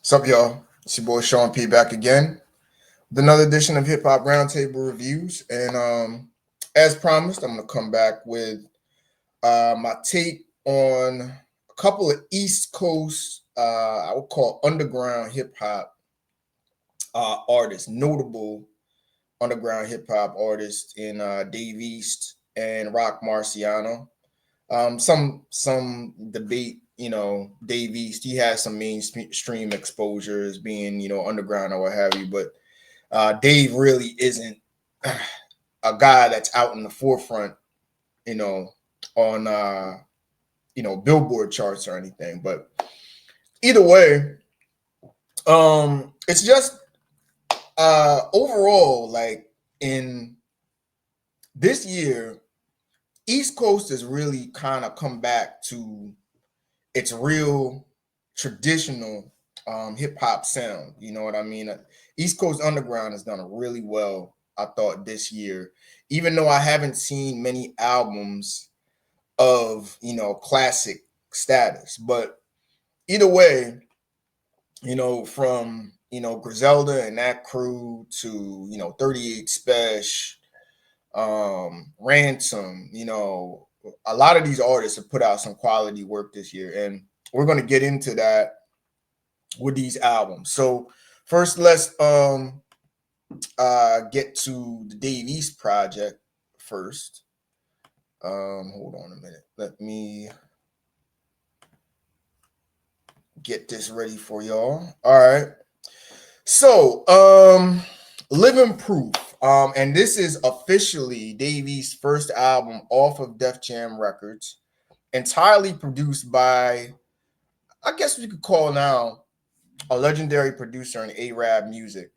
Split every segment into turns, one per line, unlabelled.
What's up, y'all? It's your boy Sean P back again with another edition of Hip Hop Roundtable Reviews. And as promised, I'm gonna come back with my take on a couple of East Coast, I would call underground hip hop artists, notable underground hip hop artists in Dave East and Roc Marciano. Some debate, Dave East, he has some mainstream exposures being, underground or what have you, but Dave really isn't a guy that's out in the forefront, you know, on Billboard charts or anything. But either way, it's just overall, like in this year, East Coast has really kind of come back to its real traditional hip hop sound. You know what I mean? East Coast Underground has done really well, I thought, this year, even though I haven't seen many albums of, classic status. But either way, from, Griselda and that crew to, 38 Special, Ransom, a lot of these artists have put out some quality work this year, and we're going to get into that with these albums. So first, let's get to the Dave East project first. Hold on a minute. Let me get this ready for y'all. All right. So, Living Proof. And this is officially Dave East's first album off of Def Jam Records, entirely produced by, I guess we could call now, a legendary producer in Arab Music.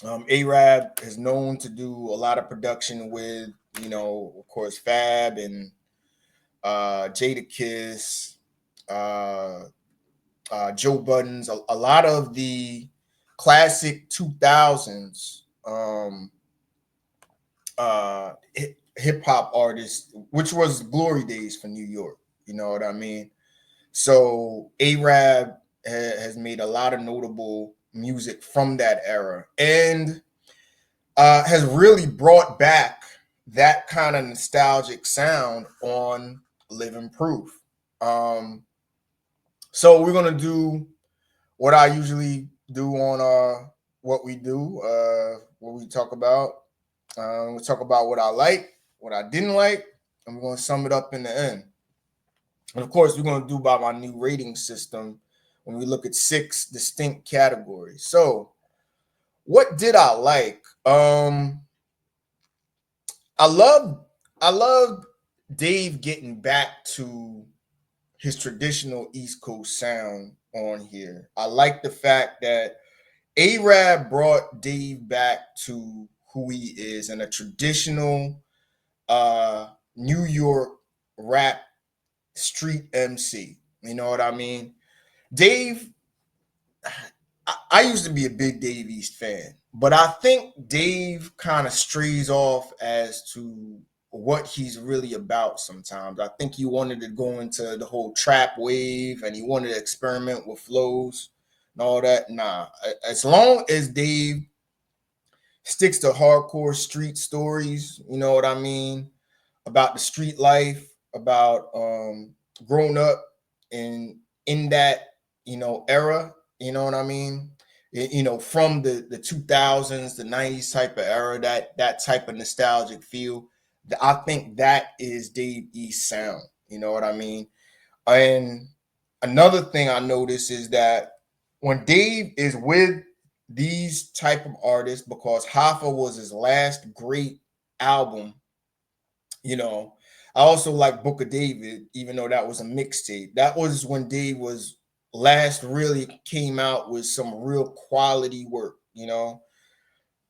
Arab is known to do a lot of production with, of course, Fab and Jadakiss, Joe Buttons, a lot of the classic 2000s hip hop artists, which was glory days for New York. You know what I mean? So Arab has made a lot of notable music from that era and has really brought back that kind of nostalgic sound on Living Proof. So we're gonna do what I usually do on what we do, what we talk about. We'll talk about what I like, what I didn't like, and we're gonna sum it up in the end. And of course, we're gonna do by my new rating system when we look at 6 distinct categories. So, what did I like? I love Dave getting back to his traditional East Coast sound on here. I like the fact that Arab brought Dave back to who he is and a traditional New York rap street MC. You know what I mean? Dave, I used to be a big Dave East fan, but I think Dave kind of strays off as to what he's really about sometimes. I think he wanted to go into the whole trap wave and he wanted to experiment with flows and all that. Nah, as long as Dave sticks to hardcore street stories, you know what I mean, about the street life, about growing up in that, era, you know what I mean? From the 2000s, the 90s type of era, that type of nostalgic feel. I think that is Dave East sound. You know what I mean? And another thing I notice is that when Dave is with these type of artists, because Hoffa was his last great album, I also like Book of David, even though that was a mixtape. That was when Dave was last really came out with some real quality work.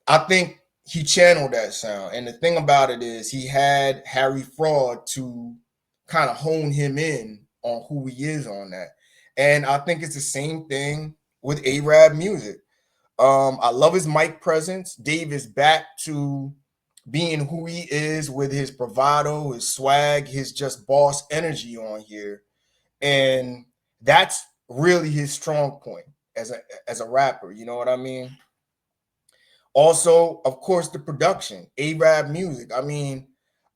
I think he channeled that sound. And the thing about it is he had Harry Fraud to kind of hone him in on who he is on that. And I think it's the same thing with Arab music. I love his mic presence. Dave is back to being who he is with his bravado, his swag, his just boss energy on here. And that's really his strong point. as a rapper. You know what I mean? Also, of course, the production, Arab music. I mean,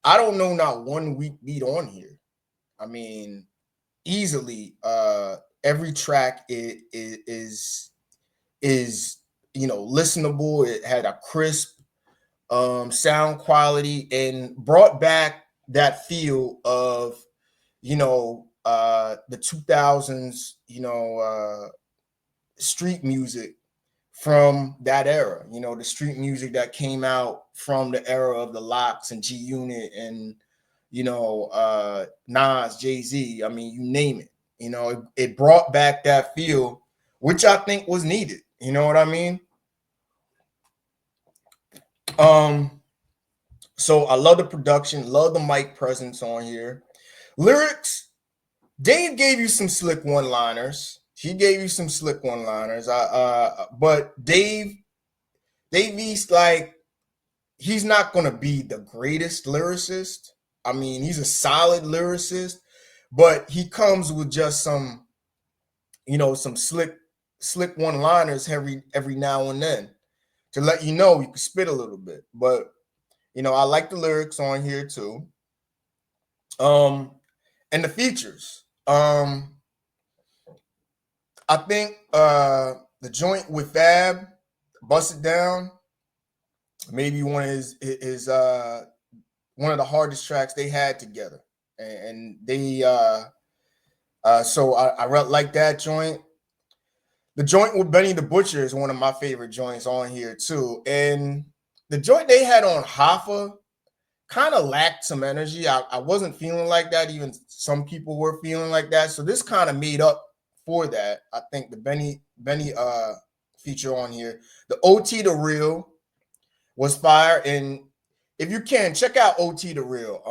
I don't know not one weak beat on here. I mean, easily, every track is listenable. It had a crisp sound quality and brought back that feel of the 2000s, street music from that era. The street music that came out from the era of the Locks and G Unit and Nas, Jay-Z. I mean, you name it. It brought back that feel, which I think was needed. You know what I mean? So I love the production, love the mic presence on here. Lyrics, Dave gave you some slick one-liners. He gave you some slick one-liners. But Dave East, like, he's not gonna be the greatest lyricist. I mean, he's a solid lyricist, but he comes with just some slick one-liners every now and then to let you know you can spit a little bit. But I like the lyrics on here too. And the features. I think the joint with Fab, Bust It Down, maybe one of his one of the hardest tracks they had together. And they so I like that joint. The joint with Benny the Butcher is one of my favorite joints on here too. And the joint they had on Hoffa kind of lacked some energy. I wasn't feeling like that. Even some people were feeling like that. So this kind of made up for that. I think the Benny feature on here. The OT the Real was fire. And if you can, check out OT the Real.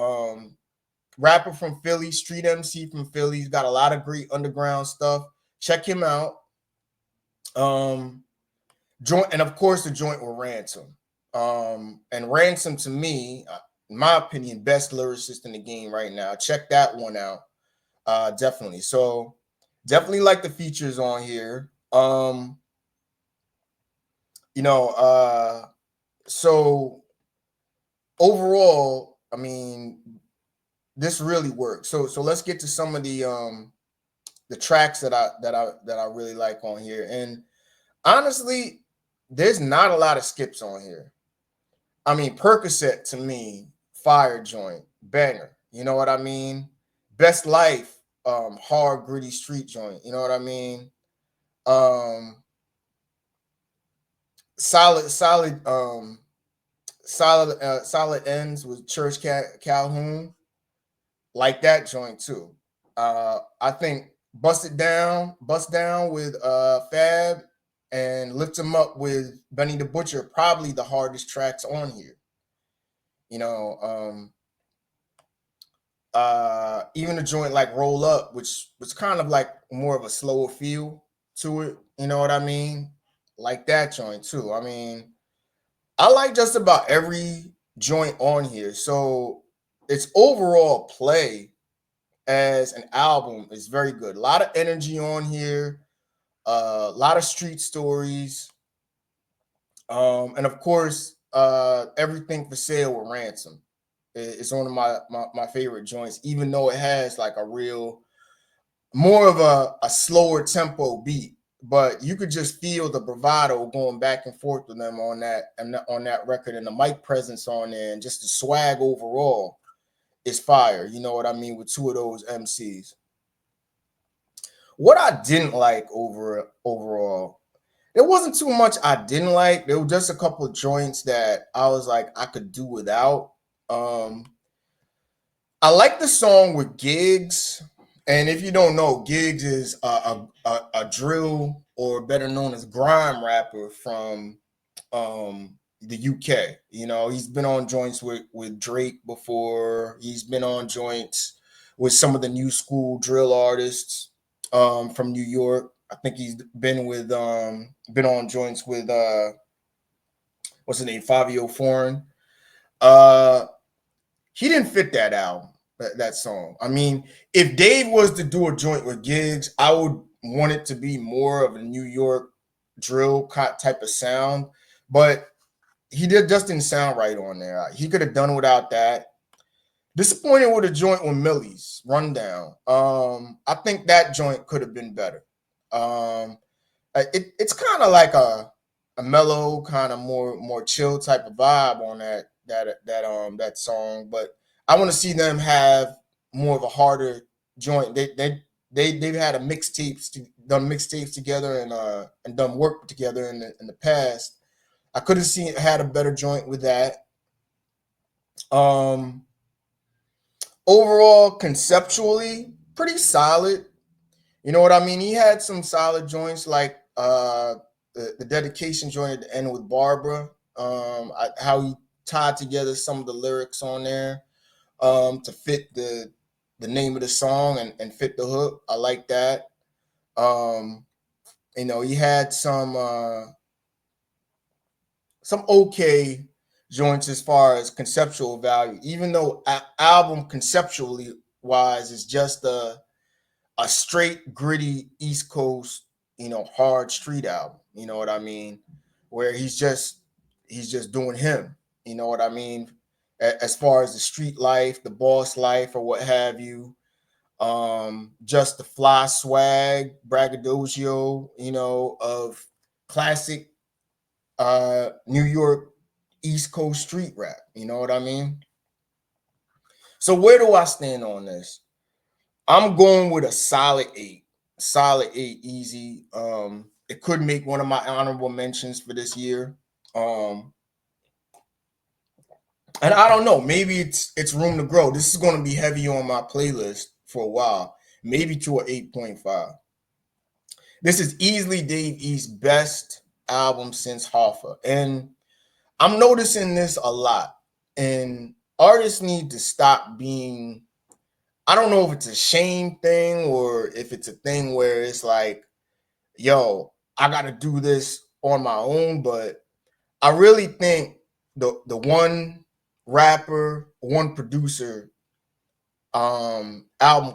Rapper from Philly, street MC from Philly. He's got a lot of great underground stuff. Check him out. Joint, and of course the joint with Ransom. And Ransom, to me, in my opinion, best lyricist in the game right now. Check that one out. Definitely. So definitely like the features on here. So overall, I mean, this really works. So let's get to some of the tracks that I really like on here. And honestly, there's not a lot of skips on here. I mean, Percocet, to me, fire joint, banger. You know what I mean? Best Life, hard, gritty street joint. You know what I mean? Solid ends with Church Calhoun. Like that joint too. I think Bust Down with Fab and Lift 'Em Up with Benny the Butcher, probably the hardest tracks on here. Even a joint like Roll Up, which was kind of like more of a slower feel to it. You know what I mean? Like that joint too. I mean, I like just about every joint on here. So its overall play as an album is very good. A lot of energy on here, a lot of street stories, and of course, Everything for Sale with Ransom. It's one of my favorite joints, even though it has like a real more of a slower tempo beat. But you could just feel the bravado going back and forth with them on that record, and the mic presence on there, and just the swag overall is fire. You know what I mean? With two of those MCs. What I didn't like overall, there wasn't too much I didn't like. There were just a couple of joints that I was like I could do without. I like the song with Giggs, and if you don't know, Giggs is a drill, or better known as grime rapper from the UK. He's been on joints with Drake before. He's been on joints with some of the new school drill artists from New York. I think he's been on joints with what's his name, Fabio Foreign. He didn't fit that album, that song. I mean, if Dave was to do a joint with Giggs, I would wanted to be more of a New York drill type of sound, but he just didn't sound right on there. He could have done without that. Disappointed with a joint with Millie's Rundown. I think that joint could have been better. Um, it's kind of like a mellow, kind of more chill type of vibe on that song. But I want to see them have more of a harder joint. They've had done mixtapes together and done work together in the past. I could have seen had a better joint with that. Um, Overall, conceptually, pretty solid. You know what I mean? He had some solid joints like the dedication joint at the end with Barbara. How he tied together some of the lyrics on there to fit the name of the song and fit the hook. I like that. Um, he had some okay joints as far as conceptual value, even though album conceptually wise is just a straight gritty East Coast, hard street album. You know what I mean? Where he's just doing him. You know what I mean? As far as the street life, the boss life, or what have you. Just the fly swag, braggadocio, of classic New York East Coast street rap. You know what I mean? So where do I stand on this? I'm going with a solid 8. Solid 8, easy. It could make one of my honorable mentions for this year. And I don't know, maybe it's room to grow. This is going to be heavy on my playlist for a while, maybe to an 8.5. This is easily Dave East's best album since Hoffa. And I'm noticing this a lot. And artists need to stop being, I don't know if it's a shame thing or if it's a thing where it's like, yo, I got to do this on my own. But I really think the one rapper, one producer album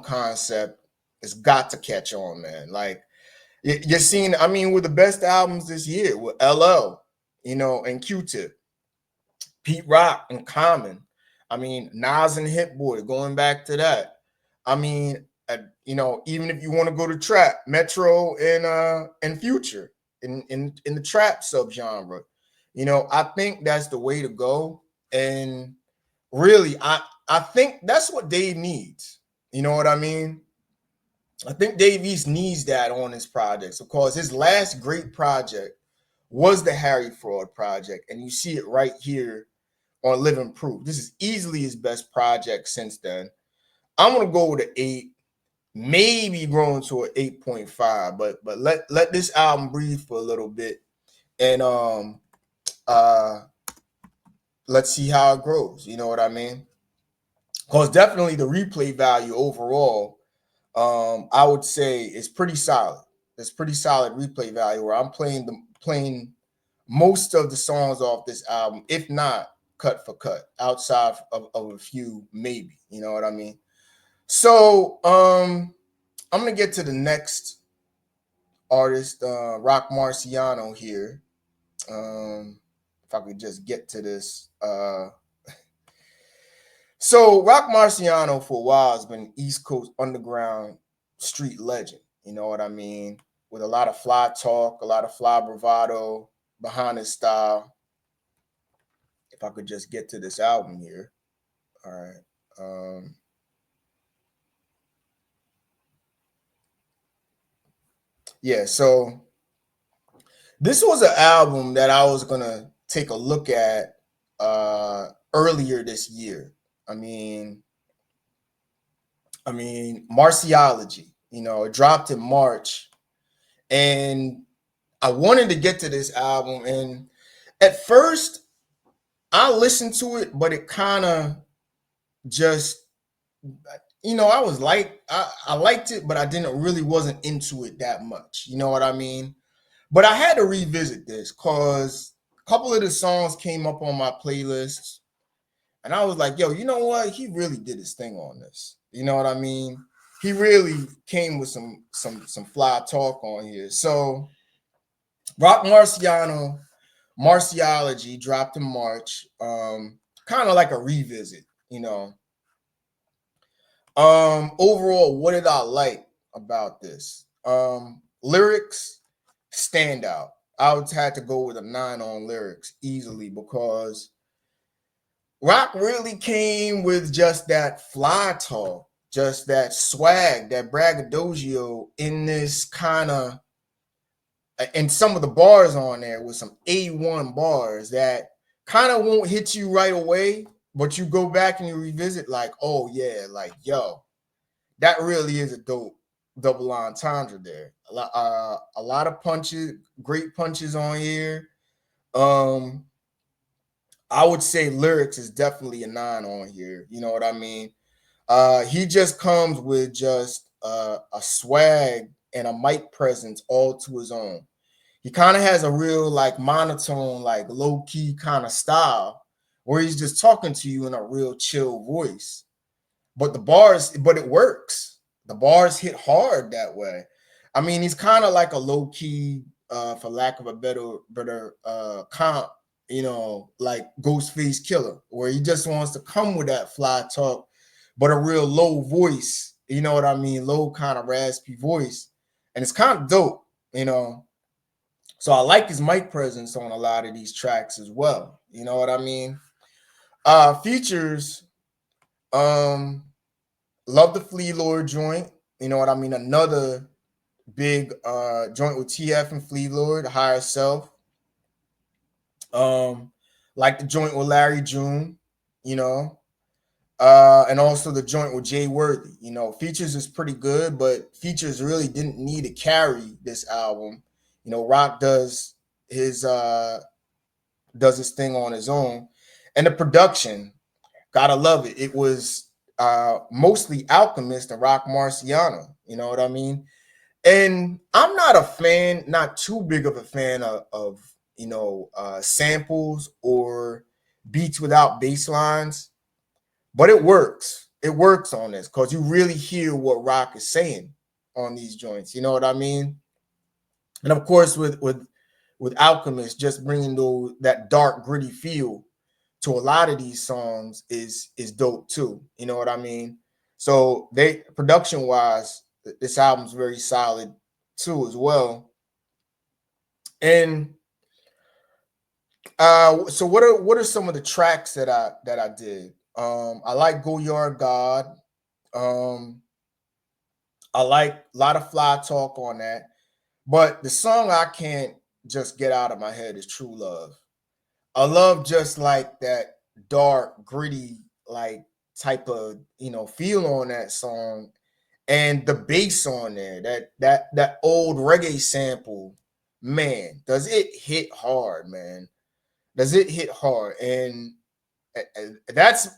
concept has got to catch on, man. Like, you're seeing, I mean, with the best albums this year with LL, and Q-Tip, Pete Rock and Common. I mean, Nas and Hit Boy, going back to that. I mean, even if you want to go to trap, Metro and Future in the trap subgenre, I think that's the way to go. And really, I think that's what Dave needs. You know what I mean? I think Dave East needs that on his projects because his last great project was the Harry Fraud project, and you see it right here on Living Proof. This is easily his best project since then. I'm gonna go with an 8, maybe growing to an 8.5, but let this album breathe for a little bit, and uh let's see how it grows. You know what I mean? Because definitely the replay value overall, I would say is pretty solid. It's pretty solid replay value where I'm playing most of the songs off this album, if not cut for cut, outside of a few, maybe. You know what I mean? So I'm gonna get to the next artist, Roc Marciano here. If I could just get to this. So Roc Marciano for a while has been East Coast underground street legend. You know what I mean? With a lot of fly talk, a lot of fly bravado behind his style. If I could just get to this album here. All right. Yeah, so this was an album that I was gonna take a look at earlier this year. I mean, Marciology. It dropped in March, and I wanted to get to this album. And at first, I listened to it, but it kind of just, I was like, I liked it, but I didn't really wasn't into it that much. You know what I mean? But I had to revisit this because a couple of the songs came up on my playlists, and I was like, yo, you know what? He really did his thing on this. You know what I mean? he really came with some fly talk on here. So Roc Marciano, Marciology dropped in March. Kind of like a revisit, you know. Overall, what did I like about this? Lyrics stand out. I would have to go with a 9 on lyrics easily because Rock really came with just that fly talk, just that swag, that braggadocio in this kind of, and some of the bars on there with some A1 bars that kind of won't hit you right away, but you go back and you revisit like, oh yeah, like yo, that really is a dope double entendre there. A lot of punches, great punches on here. Um, I would say lyrics is definitely a 9 on here. You know what I mean? He just comes with just a swag and a mic presence all to his own. He kind of has a real like monotone, like low key kind of style where he's just talking to you in a real chill voice. But it works. The bars hit hard that way. I mean, he's kind of like a low key, for lack of a better comp, you know, like Ghostface Killer, where he just wants to come with that fly talk, but a real low voice. You know what I mean? Low kind of raspy voice, and it's kind of dope, you know. So I like his mic presence on a lot of these tracks as well. You know what I mean? Features. Um, Love the Flea Lord joint. You know what I mean? Another big joint with TF and Flea Lord, Higher Self. Um, like the joint with Larry June, you know. And also the joint with Jay Worthy. You know, Features is pretty good, but Features really didn't need to carry this album. You know, Rock does his thing on his own. And the production, gotta love it. It was mostly Alchemist and Roc Marciano. You know what I mean? And I'm not a fan, not too big of a fan of samples or beats without bass lines, but it works. It works on this because you really hear what Rock is saying on these joints. You know what I mean? And of course, with Alchemist, just bringing that dark, gritty feel to a lot of these songs is dope too. You know what I mean? So they production wise, this album's very solid too as well. And so what are some of the tracks that I did? I like Go Yard God. Um, I like a lot of fly talk on that. But the song I can't just get out of my head is True Love. I love just like that dark, gritty, like type of feel on that song, and the bass on there, that old reggae sample, man, does it hit hard, man? Does it hit hard? And that's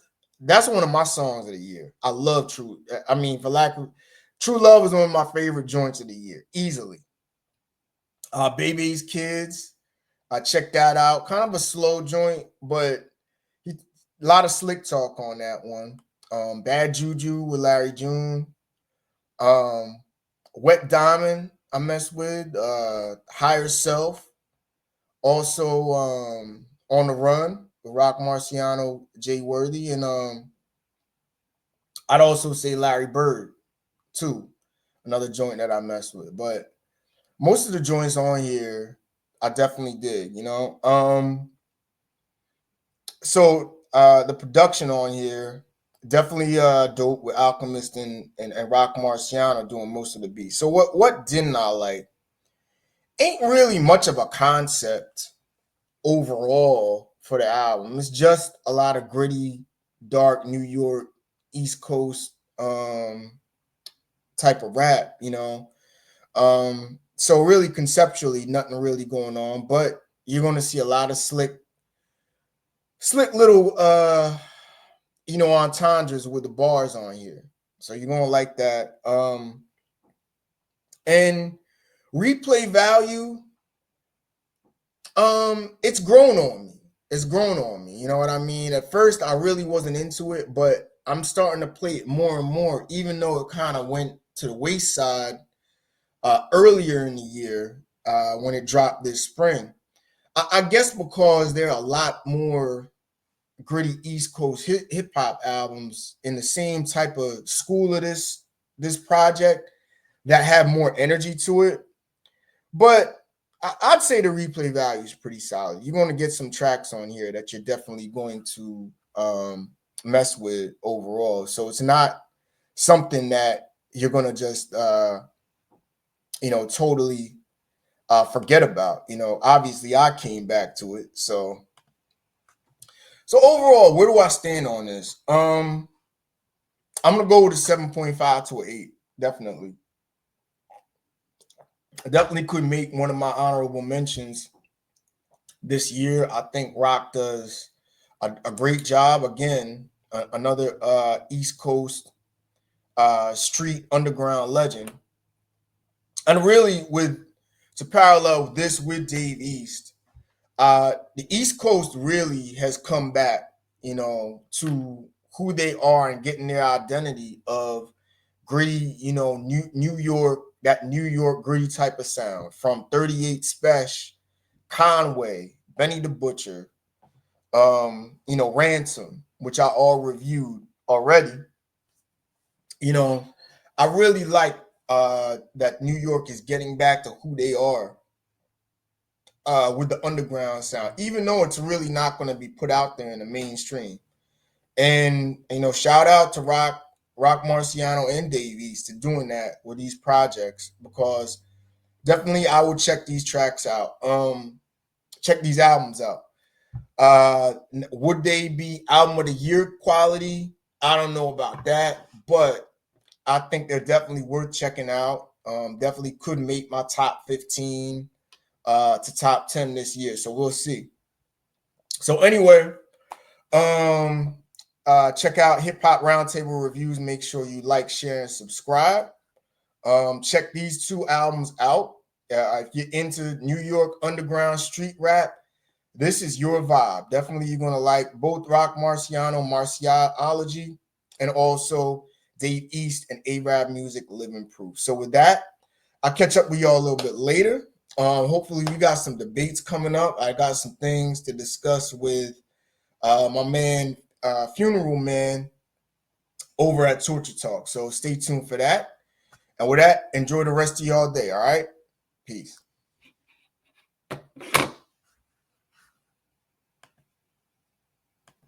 one of my songs of the year. I love True. I mean, True Love is one of my favorite joints of the year, easily. Baby's Kids. I checked that out. Kind of a slow joint, but a lot of slick talk on that one. Bad Juju with Larry June. Um, Wet Diamond, I mess with. Higher Self. Also, On the Run with Roc Marciano, Jay Worthy. And I'd also say Larry Bird, too. Another joint that I mess with. But most of the joints on here, I definitely did, you know. So the production on here definitely dope with Alchemist and Roc Marciano doing most of the beats. So what didn't I like? Ain't really much of a concept overall for the album. It's just a lot of gritty, dark New York, East Coast type of rap, you know. So really conceptually, nothing really going on, but you're gonna see a lot of slick little entendres with the bars on here. So you're gonna like that. And replay value, it's grown on me. It's grown on me. You know what I mean? At first, I really wasn't into it, but I'm starting to play it more and more, even though it kind of went to the wayside earlier in the year when it dropped this spring. I guess because there are a lot more gritty East Coast hip hop albums in the same type of school of this project that have more energy to it. But I'd say the replay value is pretty solid. You're going to get some tracks on here that you're definitely going to mess with overall. So it's not something that you're going to just totally forget about. Obviously I came back to it. So overall, where do I stand on this? I'm gonna go with a 7.5 to an 8. Definitely. I definitely could make one of my honorable mentions this year. I think Rock does a great job. Again, another East Coast street underground legend. And really, to parallel this with Dave East, the East Coast really has come back, to who they are and getting their identity of gritty, New York, that New York gritty type of sound from 38 Special, Conway, Benny the Butcher, Ransom, which I all reviewed already. I really like that New York is getting back to who they are with the underground sound, even though it's really not going to be put out there in the mainstream. And shout out to Roc Marciano and Dave East to doing that with these projects, because definitely I would check these tracks out. Check these albums out. Would they be album of the year quality? I don't know about that, but I think they're definitely worth checking out. Definitely could make my top 15 to top 10 this year. So we'll see. So anyway, check out Hip Hop Roundtable Reviews. Make sure you like, share, and subscribe. Check these two albums out. If you're into New York underground street rap, this is your vibe. Definitely you're going to like both Roc Marciano, Marciology, and also Dave East and A-Rab Music, Living Proof. So with that, I'll catch up with y'all a little bit later. Hopefully we got some debates coming up. I got some things to discuss with my man, Funeral Man, over at Torture Talk. So stay tuned for that. And with that, enjoy the rest of y'all day. All right? Peace.